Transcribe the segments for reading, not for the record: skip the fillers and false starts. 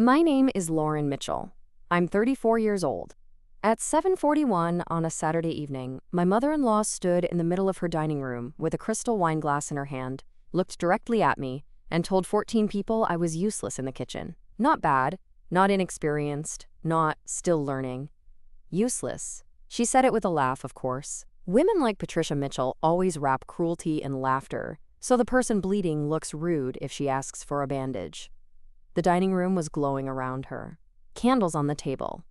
My name is Lauren Mitchell. I'm 34 years old. At 7:41 on a Saturday evening, my mother-in-law stood in the middle of her dining room with a crystal wine glass in her hand, looked directly at me, and told 14 people I was useless in the kitchen. Not bad, not inexperienced, not still learning. Useless. She said it with a laugh, of course. Women like Patricia Mitchell always wrap cruelty in laughter, so the person bleeding looks rude if she asks for a bandage. The dining room was glowing around her. Candles on the table.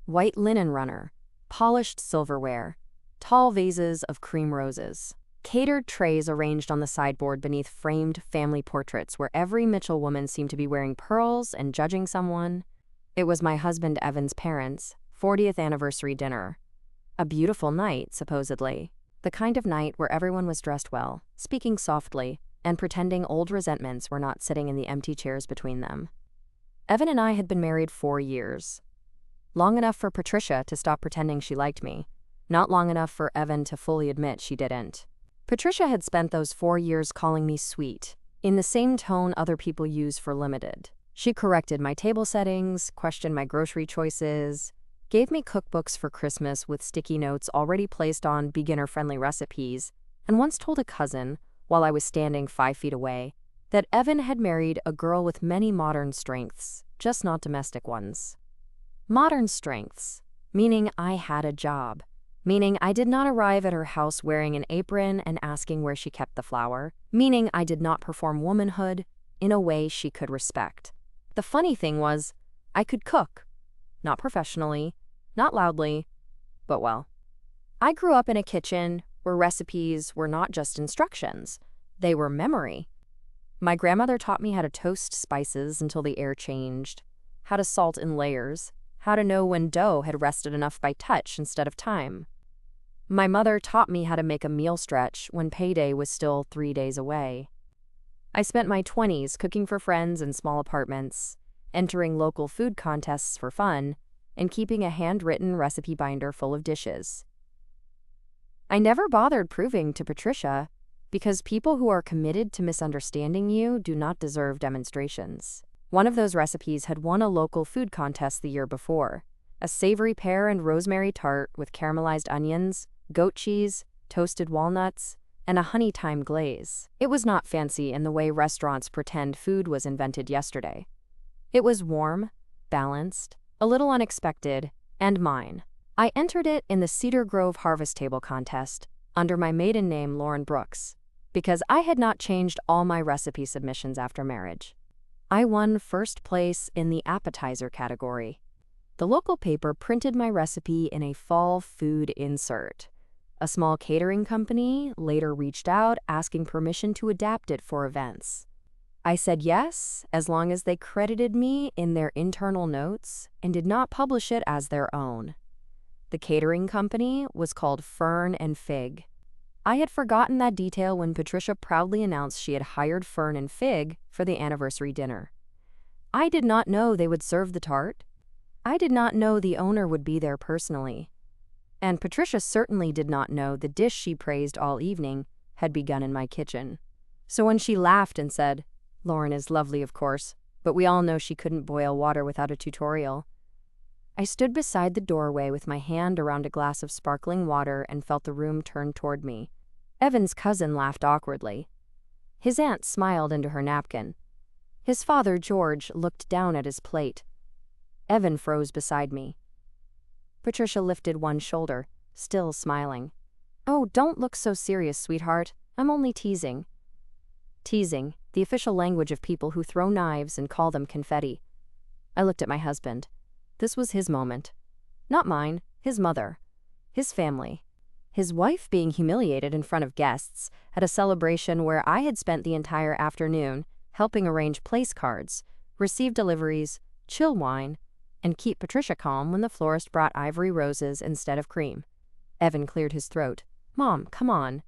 White linen runner. Polished silverware. Tall vases of cream roses. Catered trays arranged on the sideboard beneath framed family portraits where every Mitchell woman seemed to be wearing pearls and judging someone. It was my husband Evan's parents' 40th anniversary dinner. A beautiful night, supposedly. The kind of night where everyone was dressed well, speaking softly, and pretending old resentments were not sitting in the empty chairs between them. Evan and I had been married 4 years. Long enough for Patricia to stop pretending she liked me, not long enough for Evan to fully admit she didn't. Patricia had spent those 4 years calling me sweet, in the same tone other people use for limited. She corrected my table settings, questioned my grocery choices, gave me cookbooks for Christmas with sticky notes already placed on beginner-friendly recipes, and once told a cousin, while I was standing 5 feet away, that Evan had married a girl with many modern strengths, just not domestic ones. Modern strengths, meaning I had a job, meaning I did not arrive at her house wearing an apron and asking where she kept the flour, meaning I did not perform womanhood in a way she could respect. The funny thing was, I could cook. Not professionally, not loudly, but well. I grew up in a kitchen where recipes were not just instructions, they were memory. My grandmother taught me how to toast spices until the air changed, how to salt in layers, how to know when dough had rested enough by touch instead of time. My mother taught me how to make a meal stretch when payday was still 3 days away. I spent my 20s cooking for friends in small apartments, entering local food contests for fun, and keeping a handwritten recipe binder full of dishes. I never bothered proving to Patricia, because people who are committed to misunderstanding you do not deserve demonstrations. One of those recipes had won a local food contest the year before, a savory pear and rosemary tart with caramelized onions, goat cheese, toasted walnuts, and a honey thyme glaze. It was not fancy in the way restaurants pretend food was invented yesterday. It was warm, balanced, a little unexpected, and mine. I entered it in the Cedar Grove Harvest Table contest under my maiden name Lauren Brooks, because I had not changed all my recipe submissions after marriage. I won first place in the appetizer category. The local paper printed my recipe in a fall food insert. A small catering company later reached out asking permission to adapt it for events. I said yes, as long as they credited me in their internal notes and did not publish it as their own. The catering company was called Fern and Fig. I had forgotten that detail when Patricia proudly announced she had hired Fern and Fig for the anniversary dinner. I did not know they would serve the tart. I did not know the owner would be there personally. And Patricia certainly did not know the dish she praised all evening had begun in my kitchen. So when she laughed and said, "Lauren is lovely, of course, but we all know she couldn't boil water without a tutorial," I stood beside the doorway with my hand around a glass of sparkling water and felt the room turn toward me. Evan's cousin laughed awkwardly. His aunt smiled into her napkin. His father, George, looked down at his plate. Evan froze beside me. Patricia lifted one shoulder, still smiling. "Oh, don't look so serious, sweetheart. I'm only teasing." Teasing, the official language of people who throw knives and call them confetti. I looked at my husband. This was his moment. Not mine, his mother, his family. His wife being humiliated in front of guests at a celebration where I had spent the entire afternoon helping arrange place cards, receive deliveries, chill wine, and keep Patricia calm when the florist brought ivory roses instead of cream. Evan cleared his throat. "Mom, come on."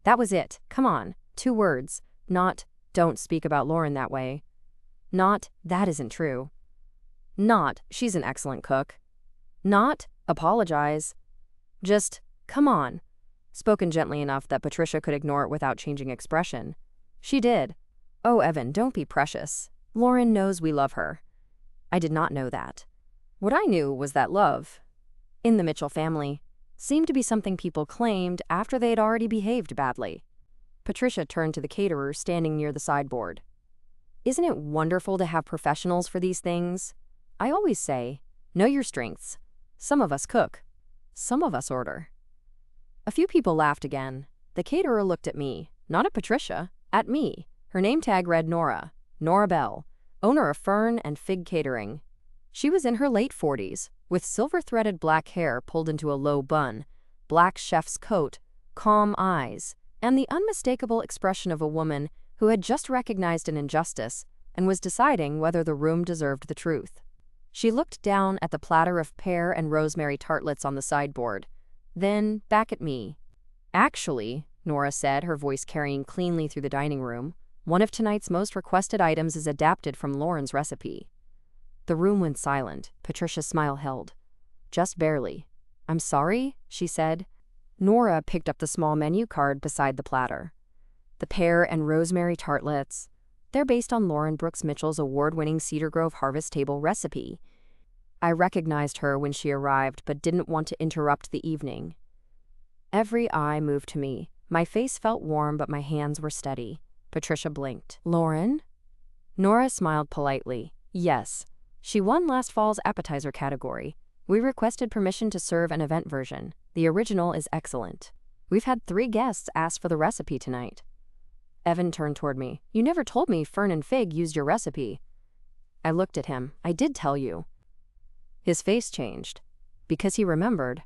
That was it. Come on. 2 words. Not, "Don't speak about Lauren that way." Not, "That isn't true." Not, "She's an excellent cook." Not, "Apologize." Just, "Come on." Spoken gently enough that Patricia could ignore it without changing expression. She did. "Oh, Evan, don't be precious. Lauren knows we love her." I did not know that. What I knew was that love, in the Mitchell family, seemed to be something people claimed after they had already behaved badly. Patricia turned to the caterer standing near the sideboard. "Isn't it wonderful to have professionals for these things? I always say, know your strengths. Some of us cook. Some of us order." A few people laughed again. The caterer looked at me, not at Patricia, at me. Her name tag read Nora Bell, owner of Fern and Fig Catering. She was in her late 40s, with silver-threaded black hair pulled into a low bun, black chef's coat, calm eyes, and the unmistakable expression of a woman who had just recognized an injustice and was deciding whether the room deserved the truth. She looked down at the platter of pear and rosemary tartlets on the sideboard, then back at me. "Actually," Nora said, her voice carrying cleanly through the dining room, "one of tonight's most requested items is adapted from Lauren's recipe." The room went silent. Patricia's smile held. "Just barely." "I'm sorry," she said. Nora picked up the small menu card beside the platter. "The pear and rosemary tartlets. They're based on Lauren Brooks Mitchell's award-winning Cedar Grove Harvest Table recipe." I recognized her when she arrived, but didn't want to interrupt the evening. Every eye moved to me. My face felt warm, but my hands were steady. Patricia blinked. "Lauren?" Nora smiled politely. "Yes. She won last fall's appetizer category. We requested permission to serve an event version. The original is excellent. We've had 3 guests ask for the recipe tonight." Evan turned toward me. "You never told me Fern and Fig used your recipe." I looked at him. "I did tell you." His face changed, because he remembered.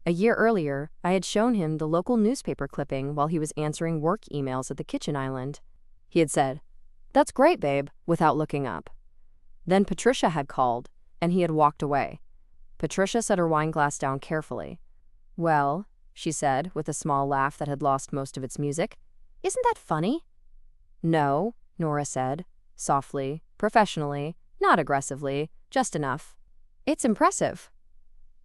A year earlier, I had shown him the local newspaper clipping while he was answering work emails at the kitchen island. He had said, "That's great, babe," without looking up. Then Patricia had called, and he had walked away. Patricia set her wineglass down carefully. "Well," she said, with a small laugh that had lost most of its music, "isn't that funny?" "No," Nora said, softly, professionally, not aggressively, just enough. "It's impressive."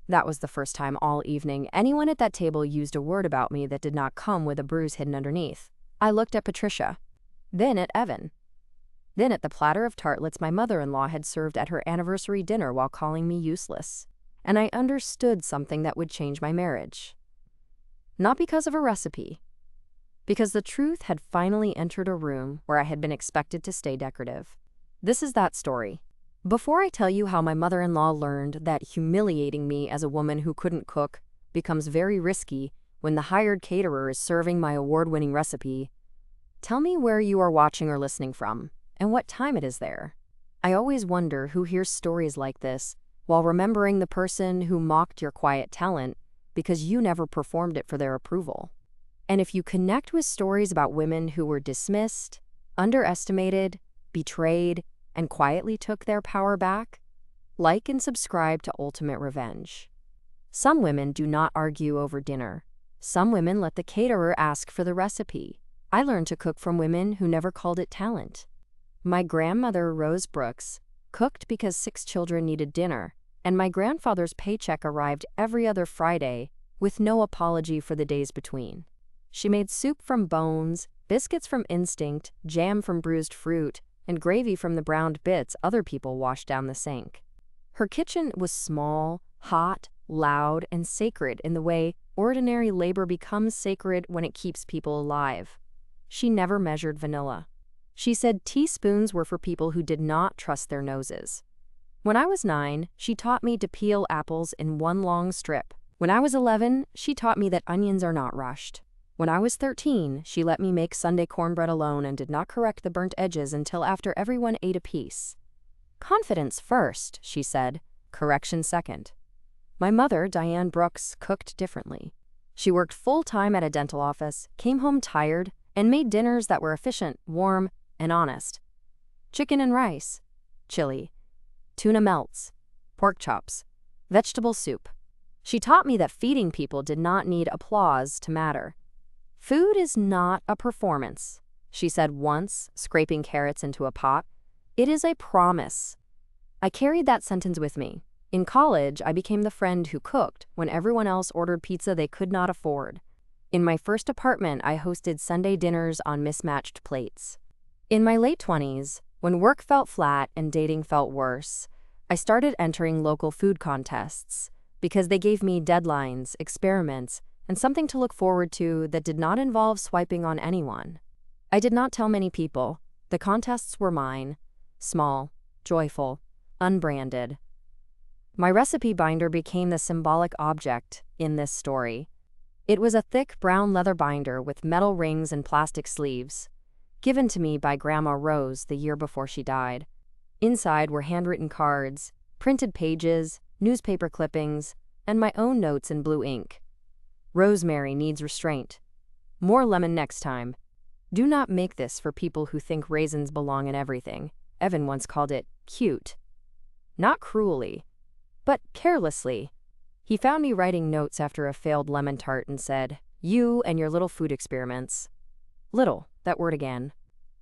That was the first time all evening anyone at that table used a word about me that did not come with a bruise hidden underneath. I looked at Patricia, then at Evan, then at the platter of tartlets my mother-in-law had served at her anniversary dinner while calling me useless. And I understood something that would change my marriage. Not because of a recipe, because the truth had finally entered a room where I had been expected to stay decorative. This is that story. Before I tell you how my mother-in-law learned that humiliating me as a woman who couldn't cook becomes very risky when the hired caterer is serving my award-winning recipe, tell me where you are watching or listening from, and what time it is there. I always wonder who hears stories like this while remembering the person who mocked your quiet talent because you never performed it for their approval. And if you connect with stories about women who were dismissed, underestimated, betrayed, and quietly took their power back, like and subscribe to Ultimate Revenge. Some women do not argue over dinner. Some women let the caterer ask for the recipe. I learned to cook from women who never called it talent. My grandmother, Rose Brooks, cooked because 6 children needed dinner, and my grandfather's paycheck arrived every other Friday with no apology for the days between. She made soup from bones, biscuits from instinct, jam from bruised fruit, and gravy from the browned bits other people washed down the sink. Her kitchen was small, hot, loud, and sacred in the way ordinary labor becomes sacred when it keeps people alive. She never measured vanilla. She said teaspoons were for people who did not trust their noses. When I was 9, she taught me to peel apples in one long strip. When I was 11, she taught me that onions are not rushed. When I was 13, she let me make Sunday cornbread alone and did not correct the burnt edges until after everyone ate a piece. "Confidence first," she said, "correction second." My mother, Diane Brooks, cooked differently. She worked full-time at a dental office, came home tired, and made dinners that were efficient, warm, and honest. Chicken and rice, chili, tuna melts, pork chops, vegetable soup. She taught me that feeding people did not need applause to matter. "Food is not a performance," she said once, scraping carrots into a pot. "It is a promise." I carried that sentence with me. In college, I became the friend who cooked when everyone else ordered pizza they could not afford. In my first apartment, I hosted Sunday dinners on mismatched plates. In my late 20s, when work felt flat and dating felt worse, I started entering local food contests because they gave me deadlines, experiments, and something to look forward to that did not involve swiping on anyone. I did not tell many people. The contests were mine, small, joyful, unbranded. My recipe binder became the symbolic object in this story. It was a thick brown leather binder with metal rings and plastic sleeves, given to me by Grandma Rose the year before she died. Inside were handwritten cards, printed pages, newspaper clippings, and my own notes in blue ink. Rosemary needs restraint. More lemon next time. Do not make this for people who think raisins belong in everything. Evan once called it cute. Not cruelly, but carelessly. He found me writing notes after a failed lemon tart and said, "You and your little food experiments." Little, that word again.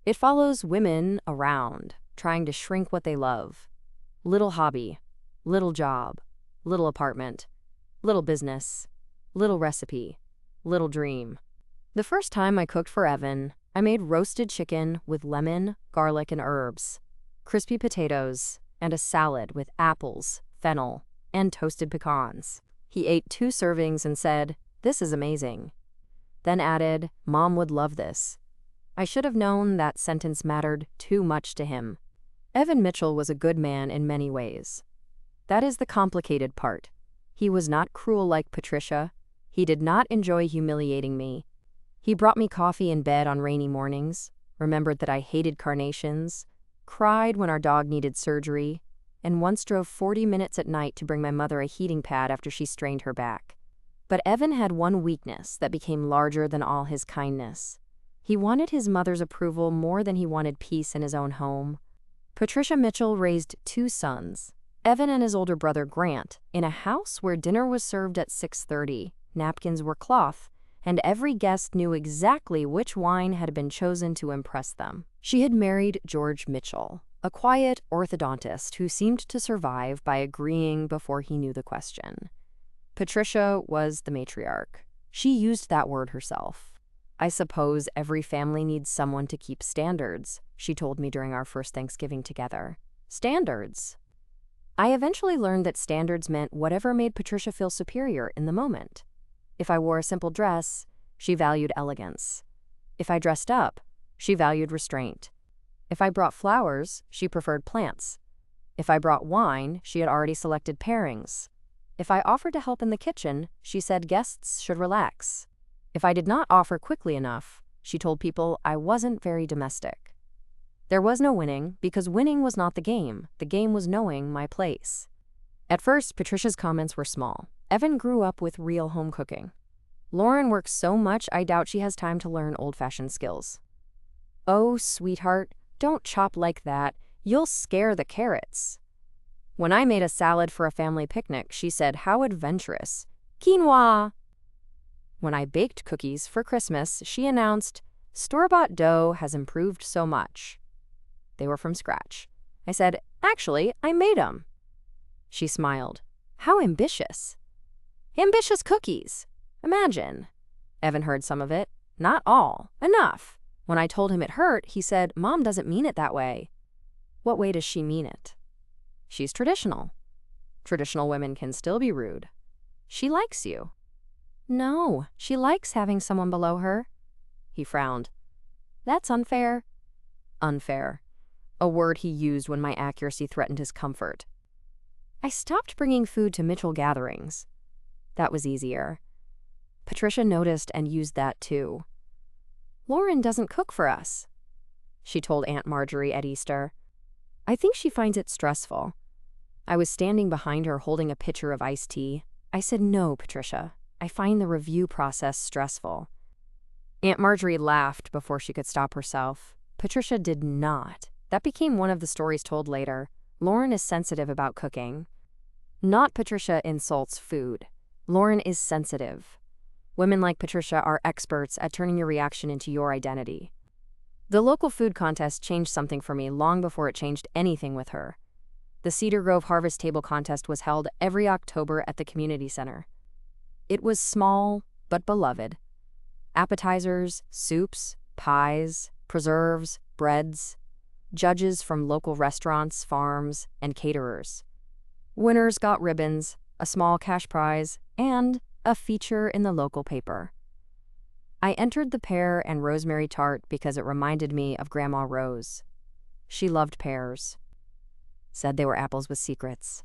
It follows women around, trying to shrink what they love. Little hobby, little job, little apartment, little business, little recipe, little dream. The first time I cooked for Evan, I made roasted chicken with lemon, garlic, and herbs, crispy potatoes, and a salad with apples, fennel, and toasted pecans. He ate 2 servings and said, "This is amazing." Then added, "Mom would love this." I should have known that sentence mattered too much to him. Evan Mitchell was a good man in many ways. That is the complicated part. He was not cruel like Patricia. He did not enjoy humiliating me. He brought me coffee in bed on rainy mornings, remembered that I hated carnations, cried when our dog needed surgery, and once drove 40 minutes at night to bring my mother a heating pad after she strained her back. But Evan had one weakness that became larger than all his kindness. He wanted his mother's approval more than he wanted peace in his own home. Patricia Mitchell raised 2 sons, Evan and his older brother Grant, in a house where dinner was served at 6:30, napkins were cloth, and every guest knew exactly which wine had been chosen to impress them. She had married George Mitchell, a quiet orthodontist who seemed to survive by agreeing before he knew the question. Patricia was the matriarch. She used that word herself. "I suppose every family needs someone to keep standards," she told me during our first Thanksgiving together. Standards. I eventually learned that standards meant whatever made Patricia feel superior in the moment. If I wore a simple dress, she valued elegance. If I dressed up, she valued restraint. If I brought flowers, she preferred plants. If I brought wine, she had already selected pairings. If I offered to help in the kitchen, she said guests should relax. If I did not offer quickly enough, she told people I wasn't very domestic. There was no winning, because winning was not the game. The game was knowing my place. At first, Patricia's comments were small. Evan grew up with real home cooking. Lauren works so much I doubt she has time to learn old-fashioned skills. "Oh, sweetheart, don't chop like that. You'll scare the carrots." When I made a salad for a family picnic, she said, "How adventurous. Quinoa." When I baked cookies for Christmas, she announced, "Store-bought dough has improved so much." They were from scratch. I said, "Actually, I made them." She smiled. "How ambitious." "Ambitious cookies. Imagine." Evan heard some of it. "Not all. Enough." When I told him it hurt, he said, "Mom doesn't mean it that way." "What way does she mean it?" "She's traditional." "Traditional women can still be rude." "She likes you." "No, she likes having someone below her." He frowned. "That's unfair." Unfair. A word he used when my accuracy threatened his comfort. I stopped bringing food to Mitchell gatherings. That was easier. Patricia noticed and used that too. "Lauren doesn't cook for us," she told Aunt Marjorie at Easter. "I think she finds it stressful." I was standing behind her holding a pitcher of iced tea. I said, "No, Patricia, I find the review process stressful." Aunt Marjorie laughed before she could stop herself. Patricia did not. That became one of the stories told later. Lauren is sensitive about cooking. Not Patricia insults food. Lauren is sensitive. Women like Patricia are experts at turning your reaction into your identity. The local food contest changed something for me long before it changed anything with her. The Cedar Grove Harvest Table Contest was held every October at the community center. It was small, but beloved. Appetizers, soups, pies, preserves, breads. Judges from local restaurants, farms, and caterers. Winners got ribbons, a small cash prize, and a feature in the local paper. I entered the pear and rosemary tart because it reminded me of Grandma Rose. She loved pears. Said they were apples with secrets.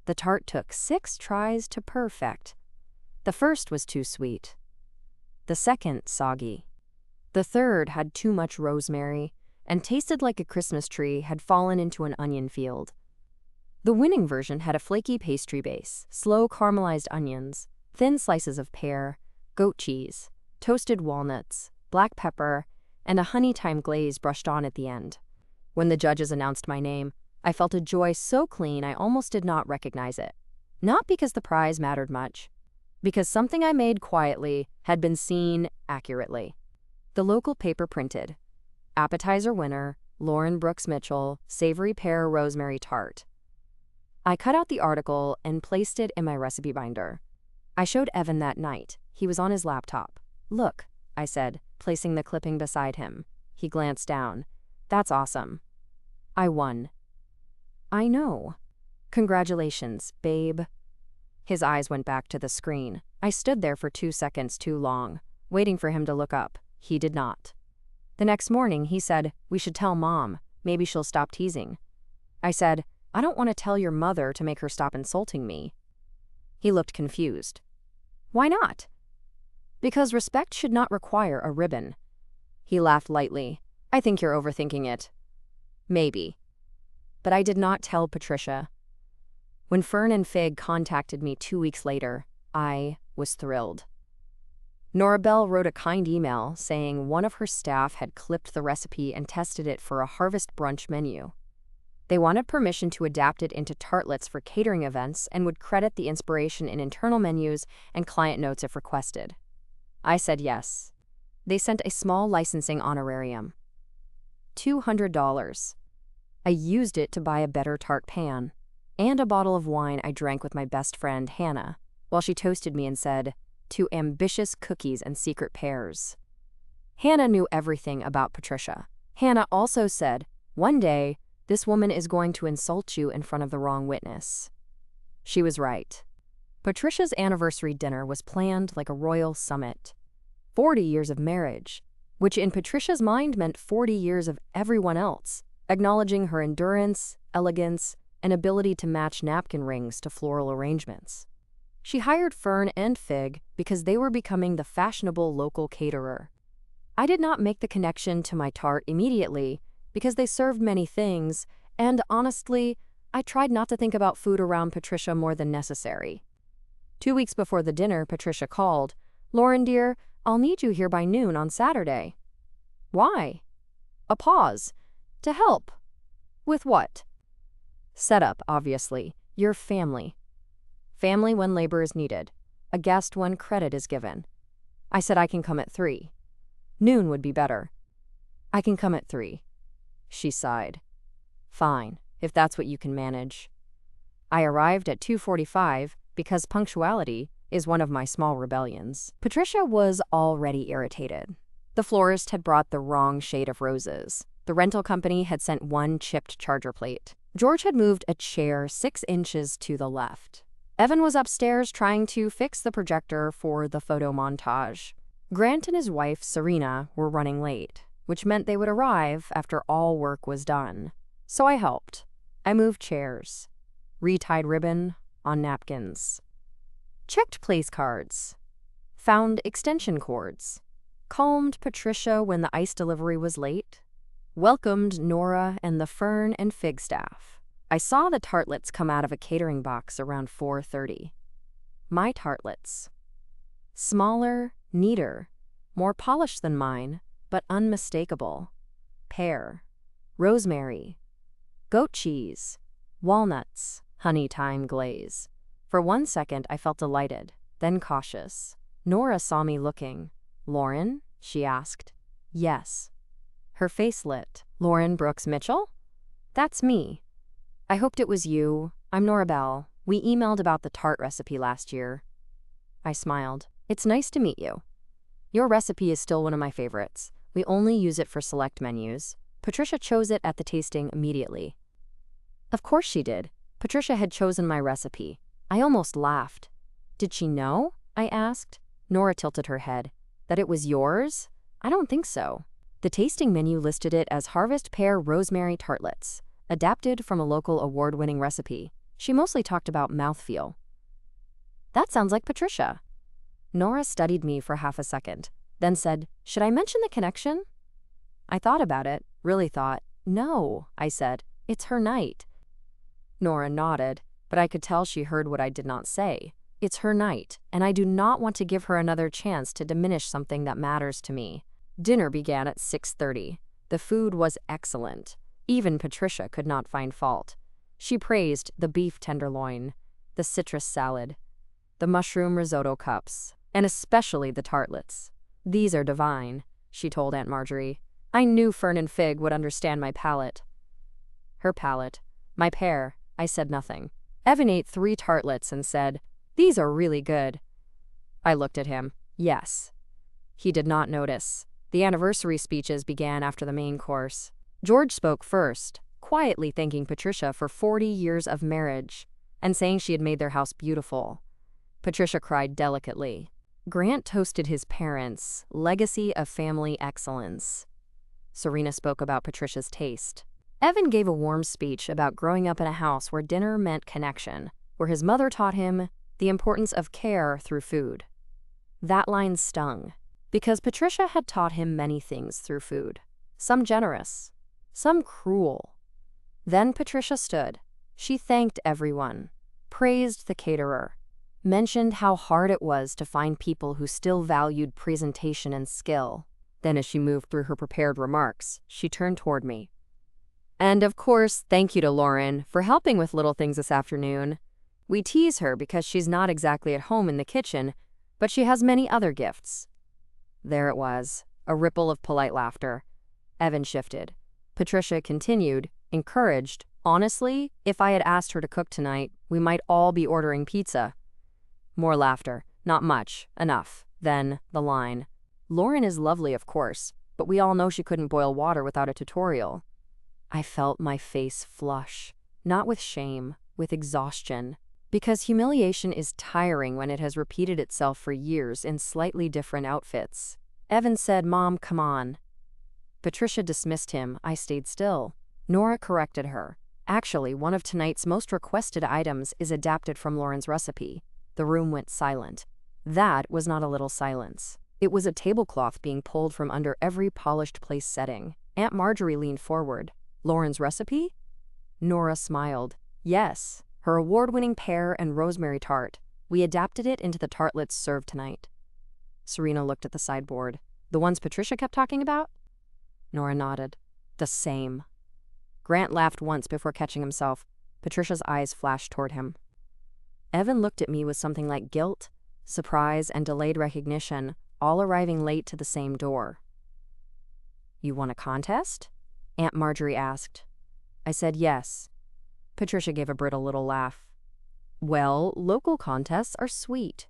The tart took 6 tries to perfect. The first was too sweet. The second, soggy. The third had too much rosemary and tasted like a Christmas tree had fallen into an onion field. The winning version had a flaky pastry base, slow caramelized onions, thin slices of pear, goat cheese, toasted walnuts, black pepper, and a honey thyme glaze brushed on at the end. When the judges announced my name, I felt a joy so clean I almost did not recognize it. Not because the prize mattered much, because something I made quietly had been seen accurately. The local paper printed, appetizer winner, Lauren Brooks Mitchell, savory pear rosemary tart. I cut out the article and placed it in my recipe binder. I showed Evan that night. He was on his laptop. "Look," I said, placing the clipping beside him. He glanced down. "That's awesome. I won." "I know. Congratulations, babe." His eyes went back to the screen. I stood there for 2 seconds too long, waiting for him to look up. He did not. The next morning, he said, "We should tell Mom. Maybe she'll stop teasing." I said, "I don't want to tell your mother to make her stop insulting me." He looked confused. "Why not?" "Because respect should not require a ribbon." He laughed lightly. "I think you're overthinking it." "Maybe." But I did not tell Patricia. When Fern and Fig contacted me 2 weeks later, I was thrilled. Nora Bell wrote a kind email saying one of her staff had clipped the recipe and tested it for a harvest brunch menu. They wanted permission to adapt it into tartlets for catering events and would credit the inspiration in internal menus and client notes if requested. I said yes. They sent a small licensing honorarium. $200. I used it to buy a better tart pan and a bottle of wine I drank with my best friend, Hannah, while she toasted me and said, "To ambitious cookies and secret pears." Hannah knew everything about Patricia. Hannah also said, "One day, this woman is going to insult you in front of the wrong witness." She was right. Patricia's anniversary dinner was planned like a royal summit. 40 years of marriage, which in Patricia's mind meant 40 years of everyone else, acknowledging her endurance, elegance, and ability to match napkin rings to floral arrangements. She hired Fern and Fig because they were becoming the fashionable local caterer. I did not make the connection to my tart immediately because they served many things, and honestly, I tried not to think about food around Patricia more than necessary. 2 weeks before the dinner, Patricia called, "Lauren, dear, I'll need you here by noon on Saturday." "Why?" A pause. "To help." "With what?" "Setup, obviously. Your family. Family when labor is needed. A guest when credit is given." I said I can come at 3. Noon would be better. "I can come at 3. She sighed. "Fine, if that's what you can manage." I arrived at 2:45 because punctuality is one of my small rebellions. Patricia was already irritated. The florist had brought the wrong shade of roses. The rental company had sent one chipped charger plate. George had moved a chair 6 inches to the left. Evan was upstairs trying to fix the projector for the photo montage. Grant and his wife, Serena, were running late, which meant they would arrive after all work was done. So I helped. I moved chairs, retied ribbon on napkins, checked place cards, found extension cords, calmed Patricia when the ice delivery was late, welcomed Nora and the Fern and Fig staff. I saw the tartlets come out of a catering box around 4:30. My tartlets. Smaller, neater, more polished than mine, but unmistakable. Pear, rosemary, goat cheese, walnuts, honey thyme glaze. For 1 second, I felt delighted, then cautious. Nora saw me looking. "Lauren?" she asked. "Yes." Her face lit. "Lauren Brooks Mitchell?" "That's me. I hoped it was you. I'm Nora Bell. We emailed about the tart recipe last year." I smiled. "It's nice to meet you. Your recipe is still one of my favorites. We only use it for select menus. Patricia chose it at the tasting immediately." Of course she did. Patricia had chosen my recipe. I almost laughed. Did she know? I asked. Nora tilted her head. That it was yours? I don't think so. The tasting menu listed it as harvest pear rosemary tartlets, adapted from a local award-winning recipe. She mostly talked about mouthfeel. That sounds like Patricia. Nora studied me for half a second, then said, should I mention the connection? I thought about it, really thought. No, I said, it's her night. Nora nodded, but I could tell she heard what I did not say. It's her night, and I do not want to give her another chance to diminish something that matters to me. Dinner began at 6:30. The food was excellent. Even Patricia could not find fault. She praised the beef tenderloin, the citrus salad, the mushroom risotto cups, and especially the tartlets. These are divine, she told Aunt Marjorie. I knew Fern and Fig would understand my palate. Her palate. My pear. I said nothing. Evan ate 3 tartlets and said, these are really good. I looked at him. Yes. He did not notice. The anniversary speeches began after the main course. George spoke first, quietly thanking Patricia for 40 years of marriage and saying she had made their house beautiful. Patricia cried delicately. Grant toasted his parents' legacy of family excellence. Serena spoke about Patricia's taste. Evan gave a warm speech about growing up in a house where dinner meant connection, where his mother taught him the importance of care through food. That line stung, because Patricia had taught him many things through food, some generous, some cruel. Then Patricia stood. She thanked everyone, praised the caterer, mentioned how hard it was to find people who still valued presentation and skill. Then as she moved through her prepared remarks, she turned toward me. And of course, thank you to Lauren for helping with little things this afternoon. We tease her because she's not exactly at home in the kitchen, but she has many other gifts. There it was, a ripple of polite laughter. Evan shifted. Patricia continued, encouraged. Honestly, if I had asked her to cook tonight, we might all be ordering pizza. More laughter. Not much. Enough. Then, the line. Lauren is lovely, of course, but we all know she couldn't boil water without a tutorial. I felt my face flush. Not with shame, with exhaustion. Because humiliation is tiring when it has repeated itself for years in slightly different outfits. Evan said, Mom, come on. Patricia dismissed him. I stayed still. Nora corrected her. Actually, one of tonight's most requested items is adapted from Lauren's recipe. The room went silent. That was not a little silence. It was a tablecloth being pulled from under every polished place setting. Aunt Marjorie leaned forward. Lauren's recipe? Nora smiled. Yes, her award-winning pear and rosemary tart. We adapted it into the tartlets served tonight. Serena looked at the sideboard. The ones Patricia kept talking about? Nora nodded. The same. Grant laughed once before catching himself. Patricia's eyes flashed toward him. Evan looked at me with something like guilt, surprise, and delayed recognition, all arriving late to the same door. You won a contest? Aunt Marjorie asked. I said yes. Patricia gave a brittle little laugh. Well, local contests are sweet.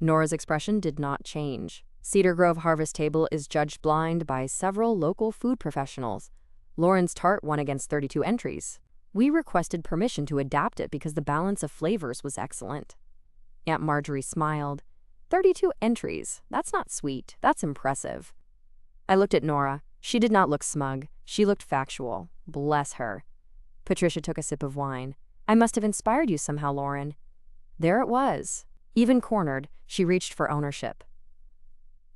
Nora's expression did not change. Cedar Grove Harvest Table is judged blind by several local food professionals. Lauren's tart won against 32 entries. We requested permission to adapt it because the balance of flavors was excellent. Aunt Marjorie smiled. 32 entries. That's not sweet. That's impressive. I looked at Nora. She did not look smug. She looked factual. Bless her. Patricia took a sip of wine. I must have inspired you somehow, Lauren. There it was. Even cornered, she reached for ownership.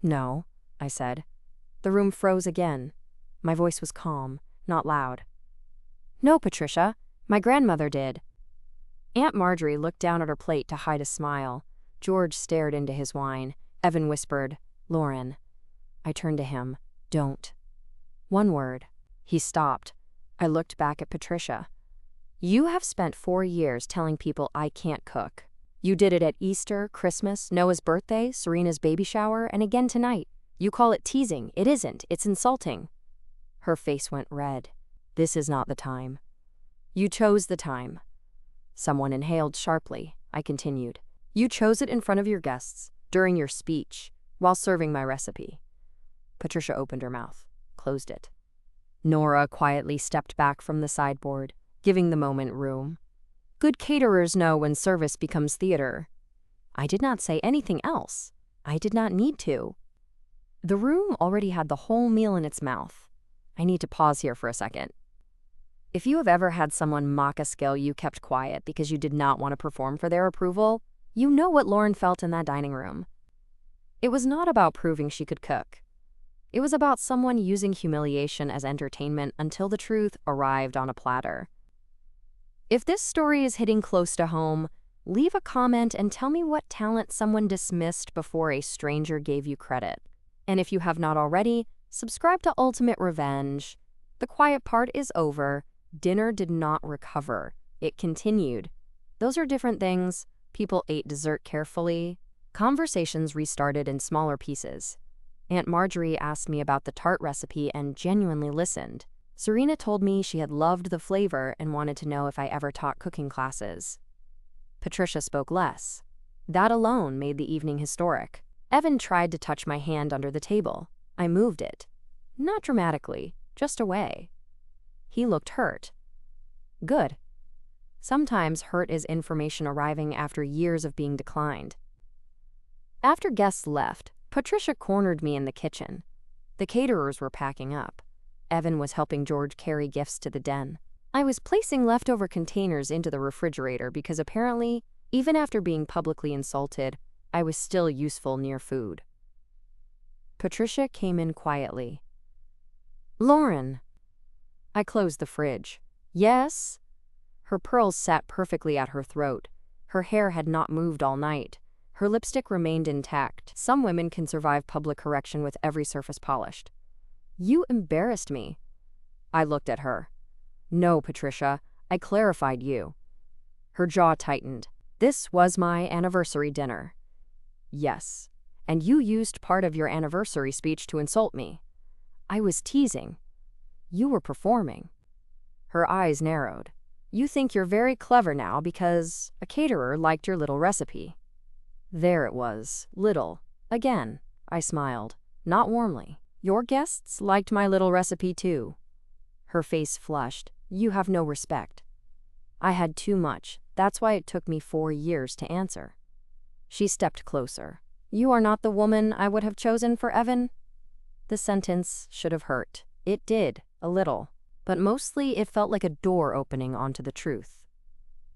No, I said. The room froze again. My voice was calm, not loud. No, Patricia. My grandmother did. Aunt Marjorie looked down at her plate to hide a smile. George stared into his wine. Evan whispered, Lauren. I turned to him. Don't. One word. He stopped. I looked back at Patricia. You have spent 4 years telling people I can't cook. You did it at Easter, Christmas, Noah's birthday, Serena's baby shower, and again tonight. You call it teasing. It isn't. It's insulting. Her face went red. This is not the time. You chose the time. Someone inhaled sharply. I continued. You chose it in front of your guests, during your speech, while serving my recipe. Patricia opened her mouth, closed it. Nora quietly stepped back from the sideboard, giving the moment room. Good caterers know when service becomes theater. I did not say anything else. I did not need to. The room already had the whole meal in its mouth. I need to pause here for a second. If you have ever had someone mock a skill you kept quiet because you did not want to perform for their approval, you know what Lauren felt in that dining room. It was not about proving she could cook. It was about someone using humiliation as entertainment until the truth arrived on a platter. If this story is hitting close to home, leave a comment and tell me what talent someone dismissed before a stranger gave you credit. And if you have not already, subscribe to Ultimate Revenge. The quiet part is over. Dinner did not recover. It continued. Those are different things. People ate dessert carefully. Conversations restarted in smaller pieces. Aunt Marjorie asked me about the tart recipe and genuinely listened. Serena told me she had loved the flavor and wanted to know if I ever taught cooking classes. Patricia spoke less. That alone made the evening historic. Evan tried to touch my hand under the table. I moved it. Not dramatically, just away. He looked hurt. Good. Sometimes hurt is information arriving after years of being declined. After guests left, Patricia cornered me in the kitchen. The caterers were packing up. Evan was helping George carry gifts to the den. I was placing leftover containers into the refrigerator because apparently, even after being publicly insulted, I was still useful near food. Patricia came in quietly. Lauren. I closed the fridge. Yes? Her pearls sat perfectly at her throat. Her hair had not moved all night. Her lipstick remained intact. Some women can survive public correction with every surface polished. You embarrassed me. I looked at her. No, Patricia, I clarified you. Her jaw tightened. This was my anniversary dinner. Yes, and you used part of your anniversary speech to insult me. I was teasing. You were performing. Her eyes narrowed. You think you're very clever now because a caterer liked your little recipe. There it was, little. Again, I smiled, not warmly. Your guests liked my little recipe too. Her face flushed. You have no respect. I had too much. That's why it took me 4 years to answer. She stepped closer. You are not the woman I would have chosen for Evan? The sentence should have hurt. It did, a little. But mostly it felt like a door opening onto the truth.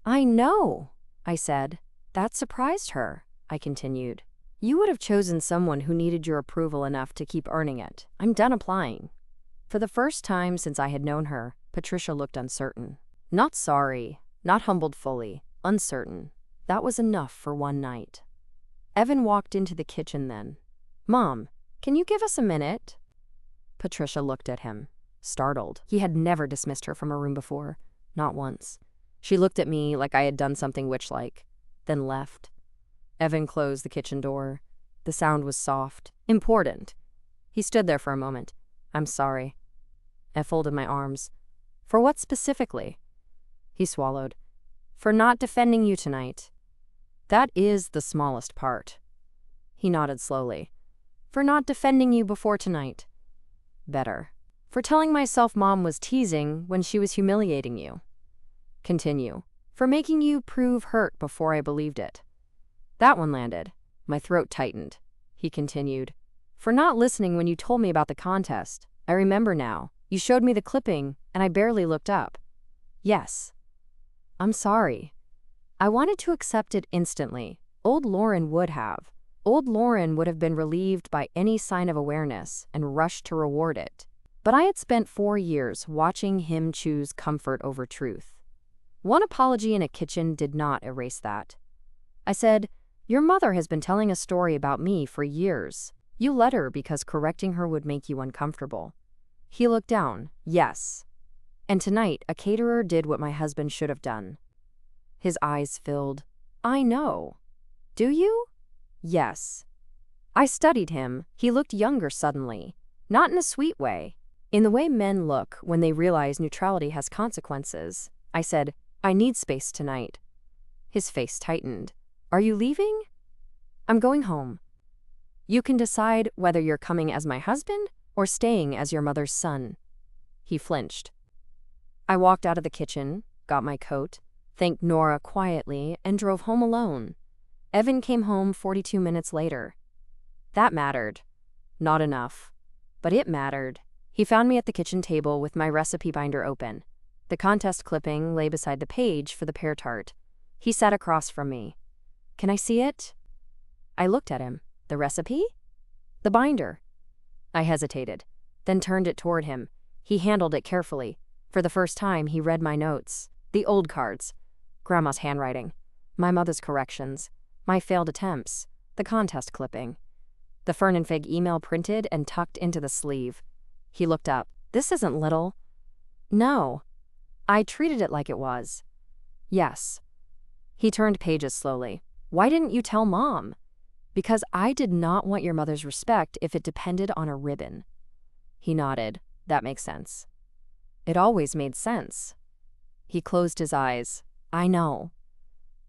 I know, I said. That surprised her, I continued. You would have chosen someone who needed your approval enough to keep earning it. I'm done applying. For the first time since I had known her, Patricia looked uncertain. Not sorry, not humbled fully, uncertain. That was enough for one night. Evan walked into the kitchen then. Mom, can you give us a minute? Patricia looked at him, startled. He had never dismissed her from a room before, not once. She looked at me like I had done something witch-like, then left. Evan closed the kitchen door. The sound was soft, important. He stood there for a moment. I'm sorry. I folded my arms. For what specifically? He swallowed. For not defending you tonight. That is the smallest part. He nodded slowly. For not defending you before tonight. Better. For telling myself Mom was teasing when she was humiliating you. Continue. For making you prove hurt before I believed it. That one landed. My throat tightened. He continued. For not listening when you told me about the contest. I remember now. You showed me the clipping, and I barely looked up. Yes. I'm sorry. I wanted to accept it instantly. Old Lauren would have. Old Lauren would have been relieved by any sign of awareness and rushed to reward it. But I had spent 4 years watching him choose comfort over truth. One apology in a kitchen did not erase that. I said, Your mother has been telling a story about me for years. You let her because correcting her would make you uncomfortable. He looked down. Yes. And tonight, a caterer did what my husband should have done. His eyes filled. I know. Do you? Yes. I studied him. He looked younger suddenly. Not in a sweet way. In the way men look when they realize neutrality has consequences. I said, I need space tonight. His face tightened. Are you leaving? I'm going home. You can decide whether you're coming as my husband or staying as your mother's son. He flinched. I walked out of the kitchen, got my coat, thanked Nora quietly, and drove home alone. Evan came home 42 minutes later. That mattered. Not enough. But it mattered. He found me at the kitchen table with my recipe binder open. The contest clipping lay beside the page for the pear tart. He sat across from me. "Can I see it?" I looked at him. "The recipe?" "The binder." I hesitated, then turned it toward him. He handled it carefully. For the first time, he read my notes. The old cards. Grandma's handwriting. My mother's corrections. My failed attempts. The contest clipping. The Fern and Fig email printed and tucked into the sleeve. He looked up. "This isn't little." "No." I treated it like it was. "Yes." He turned pages slowly. "Why didn't you tell Mom?" "Because I did not want your mother's respect if it depended on a ribbon." He nodded. "That makes sense." "It always made sense." He closed his eyes. "I know."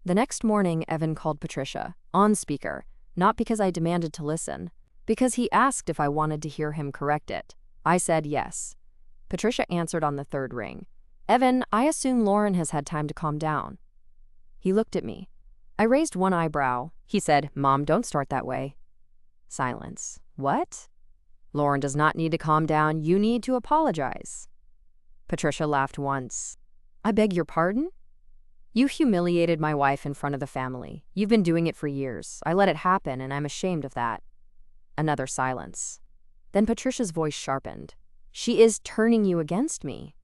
The next morning, Evan called Patricia, on speaker, not because I demanded to listen, because he asked if I wanted to hear him correct it. I said yes. Patricia answered on the third ring. "Evan, I assume Lauren has had time to calm down." He looked at me. I raised one eyebrow. He said, "Mom, don't start that way." Silence. "What?" "Lauren does not need to calm down. You need to apologize." Patricia laughed once. "I beg your pardon?" "You humiliated my wife in front of the family. You've been doing it for years. I let it happen, and I'm ashamed of that." Another silence. Then Patricia's voice sharpened. "She is turning you against me."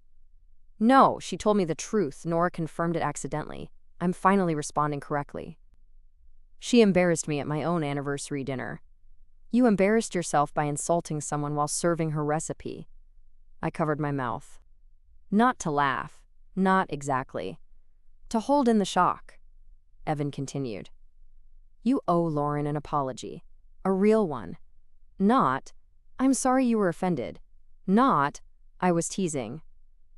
"No, she told me the truth. Nora confirmed it accidentally. I'm finally responding correctly." "She embarrassed me at my own anniversary dinner." "You embarrassed yourself by insulting someone while serving her recipe." I covered my mouth. Not to laugh. Not exactly. To hold in the shock. Evan continued. "You owe Lauren an apology. A real one. Not, 'I'm sorry you were offended.' Not, 'I was teasing.'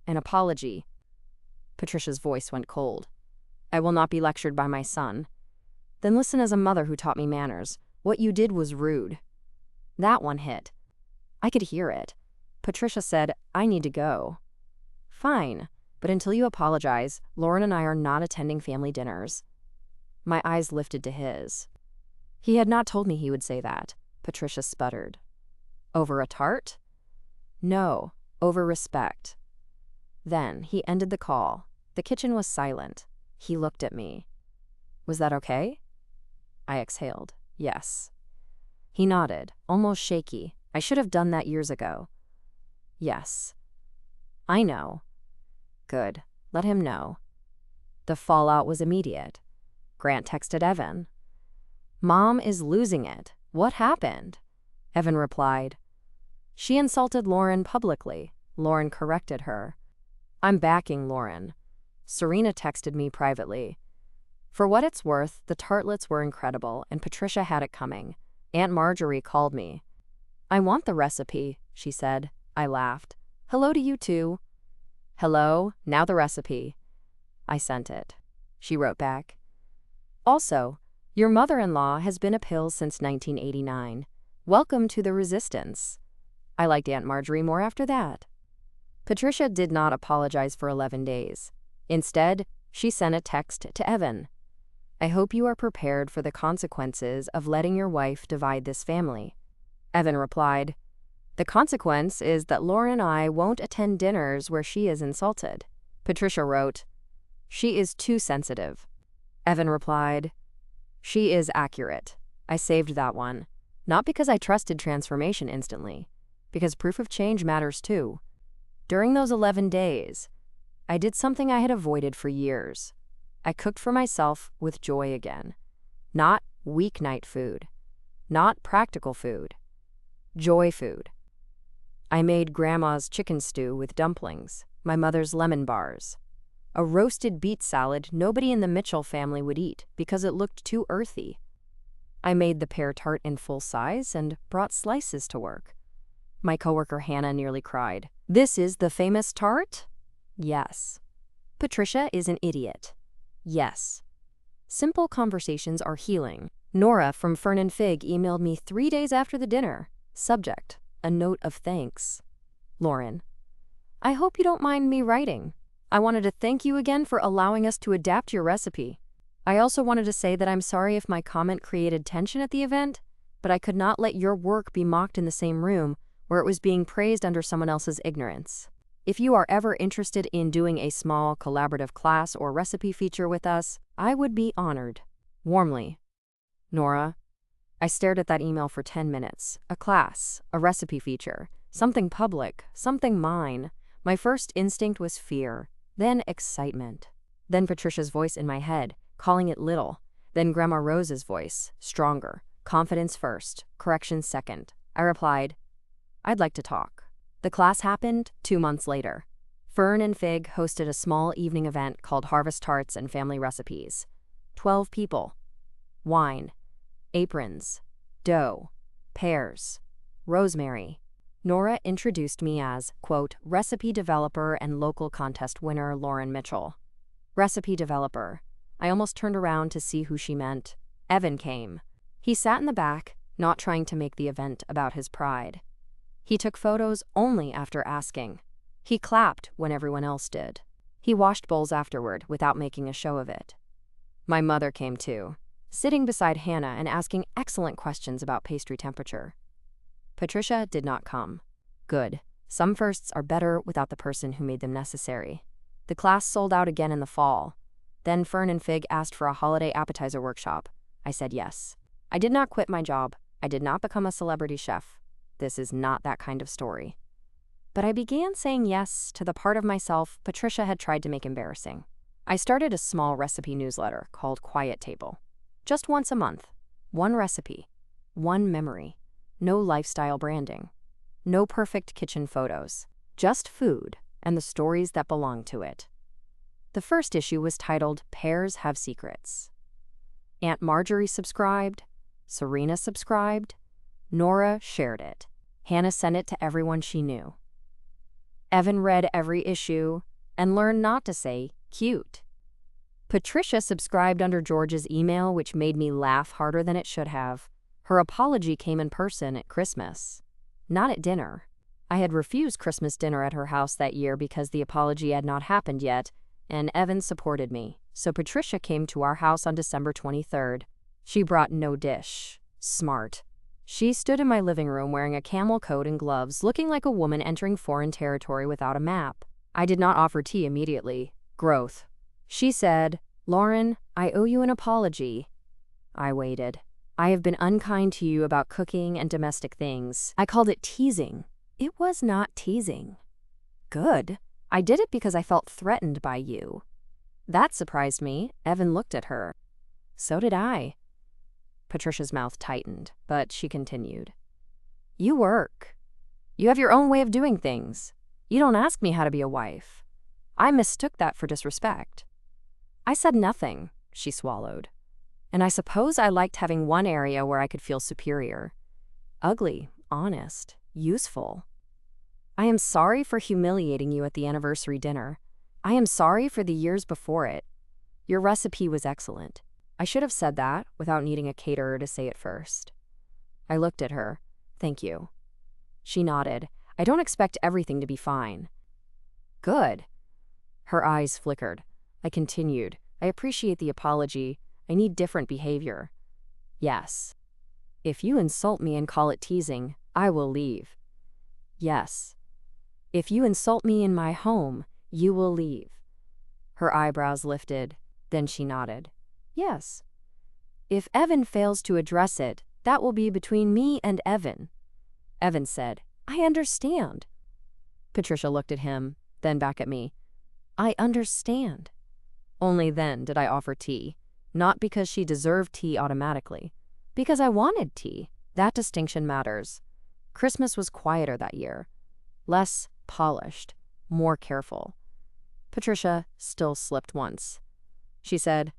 An apology." Patricia's voice went cold. "I will not be lectured by my son." "Then listen as a mother who taught me manners. What you did was rude." That one hit. I could hear it. Patricia said, "I need to go." "Fine, but until you apologize, Lauren and I are not attending family dinners." My eyes lifted to his. He had not told me he would say that. Patricia sputtered. "Over a tart?" "No, over respect." Then he ended the call. The kitchen was silent. He looked at me. "Was that okay?" I exhaled. "Yes." He nodded, almost shaky. "I should have done that years ago." "Yes." "I know." "Good. Let him know." The fallout was immediate. Grant texted Evan. "Mom is losing it. What happened?" Evan replied, "She insulted Lauren publicly. Lauren corrected her." "I'm backing Lauren." Serena texted me privately. For what it's worth, the tartlets were incredible, and Patricia had it coming. Aunt Marjorie called me. "I want the recipe," she said. I laughed. "Hello to you too." "Hello, now the recipe." I sent it. She wrote back. "Also, your mother-in-law has been a pill since 1989. Welcome to the resistance." I liked Aunt Marjorie more after that. Patricia did not apologize for 11 days. Instead, she sent a text to Evan. "I hope you are prepared for the consequences of letting your wife divide this family." Evan replied, "The consequence is that Lauren and I won't attend dinners where she is insulted." Patricia wrote, "She is too sensitive." Evan replied, "She is accurate." I saved that one, not because I trusted transformation instantly, because proof of change matters too. During those 11 days, I did something I had avoided for years. I cooked for myself with joy again. Not weeknight food. Not practical food. Joy food. I made Grandma's chicken stew with dumplings, my mother's lemon bars. A roasted beet salad nobody in the Mitchell family would eat because it looked too earthy. I made the pear tart in full size and brought slices to work. My coworker Hannah nearly cried. "This is the famous tart?" Yes. "Patricia is an idiot." Yes. Simple conversations are healing. Nora from Fern and Fig emailed me 3 days after the dinner. Subject, a note of thanks. Lauren, "I hope you don't mind me writing." I wanted to thank you again for allowing us to adapt your recipe. I also wanted to say that I'm sorry if my comment created tension at the event, but I could not let your work be mocked in the same room where it was being praised under someone else's ignorance. If you are ever interested in doing a small collaborative class or recipe feature with us, I would be honored. Warmly, Nora. I stared at that email for 10 minutes. A class, a recipe feature, something public, something mine. My first instinct was fear, then excitement. Then Patricia's voice in my head, calling it little. Then Grandma Rose's voice, stronger. Confidence first, correction second. I replied, I'd like to talk. The class happened 2 months later. Fern and Fig hosted a small evening event called Harvest Tarts and Family Recipes. 12 people. Wine. Aprons. Dough. Pears. Rosemary. Nora introduced me as, quote, recipe developer and local contest winner Lauren Mitchell. Recipe developer. I almost turned around to see who she meant. Evan came. He sat in the back, not trying to make the event about his pride. He took photos only after asking. He clapped when everyone else did. He washed bowls afterward without making a show of it. My mother came too, sitting beside Hannah and asking excellent questions about pastry temperature. Patricia did not come. Good. Some firsts are better without the person who made them necessary. The class sold out again in the fall. Then Fern and Fig asked for a holiday appetizer workshop. I said yes. I did not quit my job. I did not become a celebrity chef. This is not that kind of story. But I began saying yes to the part of myself Patricia had tried to make embarrassing. I started a small recipe newsletter called Quiet Table. Just once a month. One recipe. One memory. No lifestyle branding. No perfect kitchen photos. Just food and the stories that belong to it. The first issue was titled Pears Have Secrets. Aunt Marjorie subscribed. Serena subscribed. Nora shared it. Hannah sent it to everyone she knew. Evan read every issue and learned not to say cute. Patricia subscribed under George's email, which made me laugh harder than it should have. Her apology came in person at Christmas, not at dinner. I had refused Christmas dinner at her house that year because the apology had not happened yet, and Evan supported me. So Patricia came to our house on December 23rd. She brought no dish. Smart. She stood in my living room wearing a camel coat and gloves, looking like a woman entering foreign territory without a map. I did not offer tea immediately. Growth. She said, Lauren, I owe you an apology. I waited. I have been unkind to you about cooking and domestic things. I called it teasing. It was not teasing. Good. I did it because I felt threatened by you. That surprised me. Evan looked at her. So did I. Patricia's mouth tightened, but she continued. You work. You have your own way of doing things. You don't ask me how to be a wife. I mistook that for disrespect. I said nothing, she swallowed. And I suppose I liked having one area where I could feel superior. Ugly, honest, useful. I am sorry for humiliating you at the anniversary dinner. I am sorry for the years before it. Your recipe was excellent. I should have said that without needing a caterer to say it first. I looked at her. Thank you. She nodded. I don't expect everything to be fine. Good. Her eyes flickered. I continued. I appreciate the apology. I need different behavior. Yes. If you insult me and call it teasing, I will leave. Yes. If you insult me in my home, you will leave. Her eyebrows lifted. Then she nodded. Yes. If Evan fails to address it, that will be between me and Evan. Evan said, I understand. Patricia looked at him, then back at me. I understand. Only then did I offer tea, not because she deserved tea automatically, because I wanted tea. That distinction matters. Christmas was quieter that year, less polished, more careful. Patricia still slipped once. She said,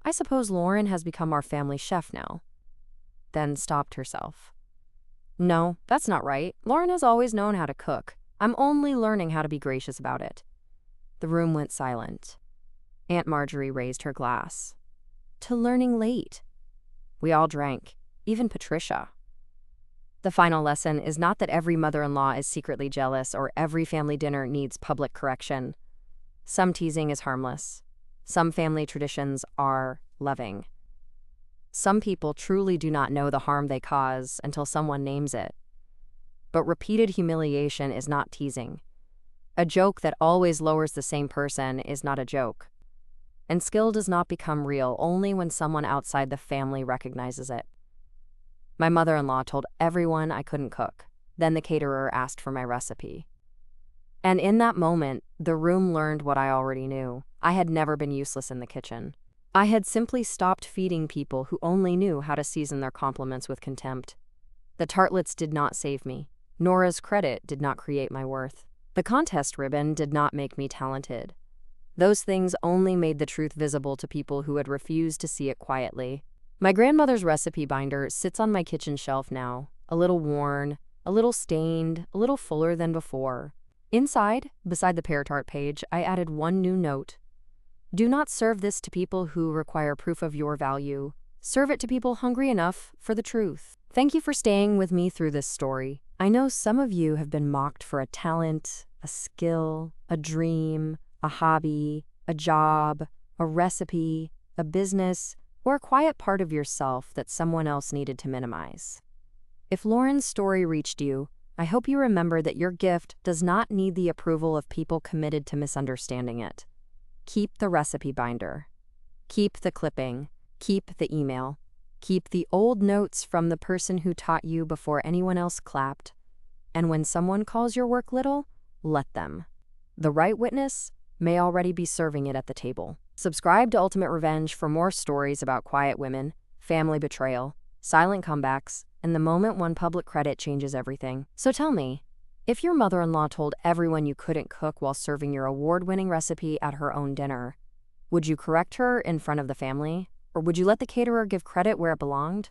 I suppose Lauren has become our family chef now. Then stopped herself. No, that's not right. Lauren has always known how to cook. I'm only learning how to be gracious about it. The room went silent. Aunt Marjorie raised her glass. To learning late. We all drank, even Patricia. The final lesson is not that every mother-in-law is secretly jealous or every family dinner needs public correction. Some teasing is harmless. Some family traditions are loving. Some people truly do not know the harm they cause until someone names it. But repeated humiliation is not teasing. A joke that always lowers the same person is not a joke. And skill does not become real only when someone outside the family recognizes it. My mother-in-law told everyone I couldn't cook. Then the caterer asked for my recipe. And in that moment, the room learned what I already knew. I had never been useless in the kitchen. I had simply stopped feeding people who only knew how to season their compliments with contempt. The tartlets did not save me. Nora's credit did not create my worth. The contest ribbon did not make me talented. Those things only made the truth visible to people who had refused to see it quietly. My grandmother's recipe binder sits on my kitchen shelf now, a little worn, a little stained, a little fuller than before. Inside, beside the pear tart page, I added one new note. Do not serve this to people who require proof of your value. Serve it to people hungry enough for the truth. Thank you for staying with me through this story. I know some of you have been mocked for a talent, a skill, a dream, a hobby, a job, a recipe, a business, or a quiet part of yourself that someone else needed to minimize. If Lauren's story reached you, I hope you remember that your gift does not need the approval of people committed to misunderstanding it. Keep the recipe binder. Keep the clipping. Keep the email. Keep the old notes from the person who taught you before anyone else clapped. And when someone calls your work little, let them. The right witness may already be serving it at the table. Subscribe to Ultimate Revenge for more stories about quiet women, family betrayal, silent comebacks, and the moment one public credit changes everything. So tell me, if your mother-in-law told everyone you couldn't cook while serving your award-winning recipe at her own dinner, would you correct her in front of the family? Or would you let the caterer give credit where it belonged?